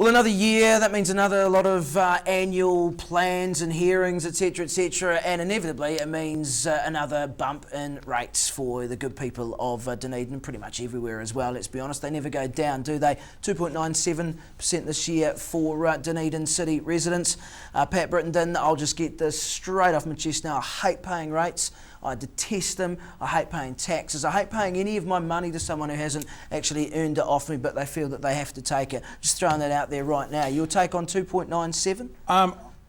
Well, another year, that means a lot of annual plans and hearings, etc., and inevitably it means another bump in rates for the good people of Dunedin, pretty much everywhere as well, let's be honest. They never go down, do they? 2.97% this year for Dunedin city residents. Pat Brittenden, I'll just get this straight off my chest now. I hate paying rates. I detest them. I hate paying taxes. I hate paying any of my money to someone who hasn't actually earned it off me, but they feel that they have to take it. Just throwing that out there right now. Your take on 2.97?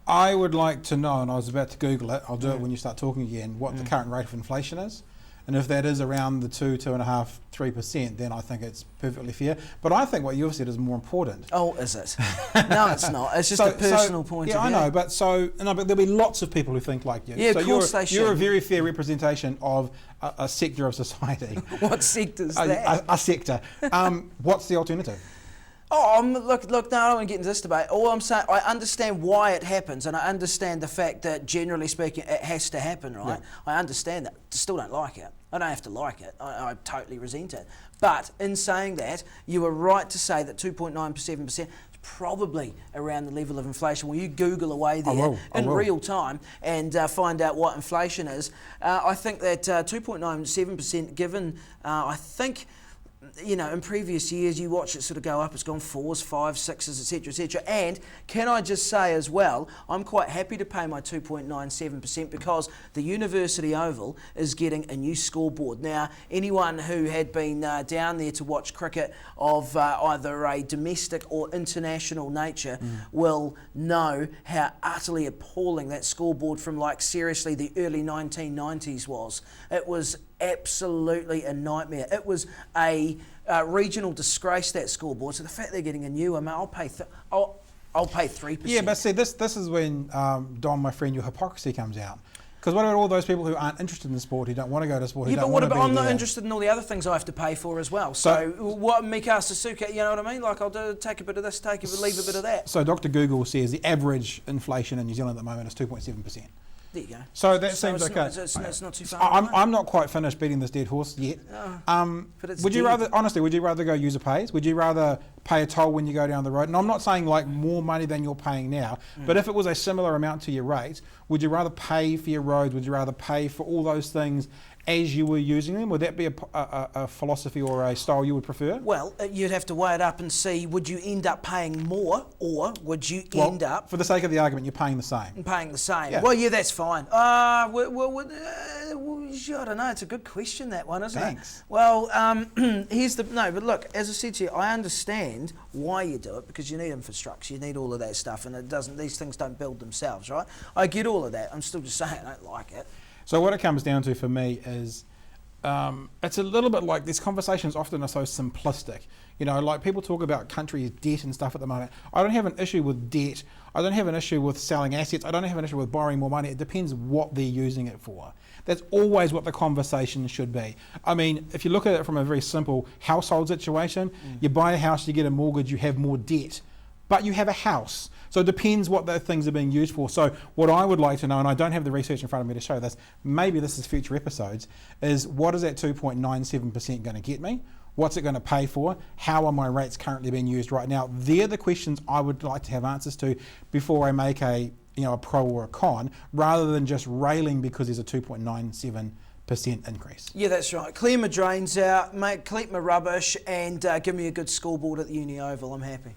I would like to know, and I was about to Google it, I'll do it when you start talking again, what the current rate of inflation is. And if that is around the 2.5%, 3%, then I think it's perfectly fair. But I think what you've said is more important. Oh, is it? No, it's not. It's just a personal point of view. Yeah, I know, but there'll be lots of people who think like you. Yeah, of course they should. You're a very fair representation of a sector of society. What sector is that? A sector. What's the alternative? Oh, look, no, I don't want to get into this debate. All I'm saying, I understand why it happens, and I understand the fact that, generally speaking, it has to happen, right? Yeah. I understand that. Still don't like it. I don't have to like it. I totally resent it. But in saying that, you are right to say that 2.97% is probably around the level of inflation. Well, you Google away there in real time and find out what inflation is. I think that 2.97% given, I think, you know, in previous years you watch it sort of go up, it's gone 4s, 5s, 6s, etc. And can I just say as well, I'm quite happy to pay my 2.97% because the University Oval is getting a new scoreboard. Now, anyone who had been down there to watch cricket of either a domestic or international nature will know how utterly appalling that scoreboard from, like, seriously the early 1990s was. It was absolutely a nightmare. It was a regional disgrace, that scoreboard. So the fact they're getting a new one, I'll pay 3%. Yeah, but see, this is when Don, my friend, your hypocrisy comes out. Because what about all those people who aren't interested in sport, who don't want to go to sport, who don't want to be there? I'm not interested in all the other things I have to pay for as well. So what Mikasa Suka, you know what I mean? Like, I'll take a bit of this, leave a bit of that. So Dr. Google says the average inflation in New Zealand at the moment is 2.7%. There you go. So that seems okay. It's not too far. I'm not quite finished beating this dead horse yet. But it's would you rather go user pays? Would you rather pay a toll when you go down the road? And I'm not saying like more money than you're paying now, but if it was a similar amount to your rate, would you rather pay for your roads? Would you rather pay for all those things as you were using them? Would that be a philosophy or a style you would prefer? Well, you'd have to weigh it up and see, would you end up paying more, or would you end up... For the sake of the argument, you're paying the same. Paying the same. Yeah. Well, yeah, that's fine. I don't know. It's a good question, that one, isn't it? Thanks. Well, but look, as I said to you, I understand why you do it, because you need infrastructure, you need all of that stuff, and these things don't build themselves, right? I get all of that. I'm still just saying I don't like it. So what it comes down to for me is it's a little bit like these conversations often are so simplistic. You know, like people talk about countries' debt and stuff at the moment. I don't have an issue with debt. I don't have an issue with selling assets. I don't have an issue with borrowing more money. It depends what they're using it for. That's always what the conversation should be. I mean, if you look at it from a very simple household situation, you buy a house, you get a mortgage, you have more debt, but you have a house. So it depends what the things are being used for. So what I would like to know, and I don't have the research in front of me to show this, maybe this is future episodes, is what is that 2.97% going to get me? What's it going to pay for? How are my rates currently being used right now? They're the questions I would like to have answers to before I make a pro or a con, rather than just railing because there's a 2.97% increase. Yeah, that's right. Clear my drains out, collect my rubbish, and give me a good scoreboard at the Uni Oval. I'm happy.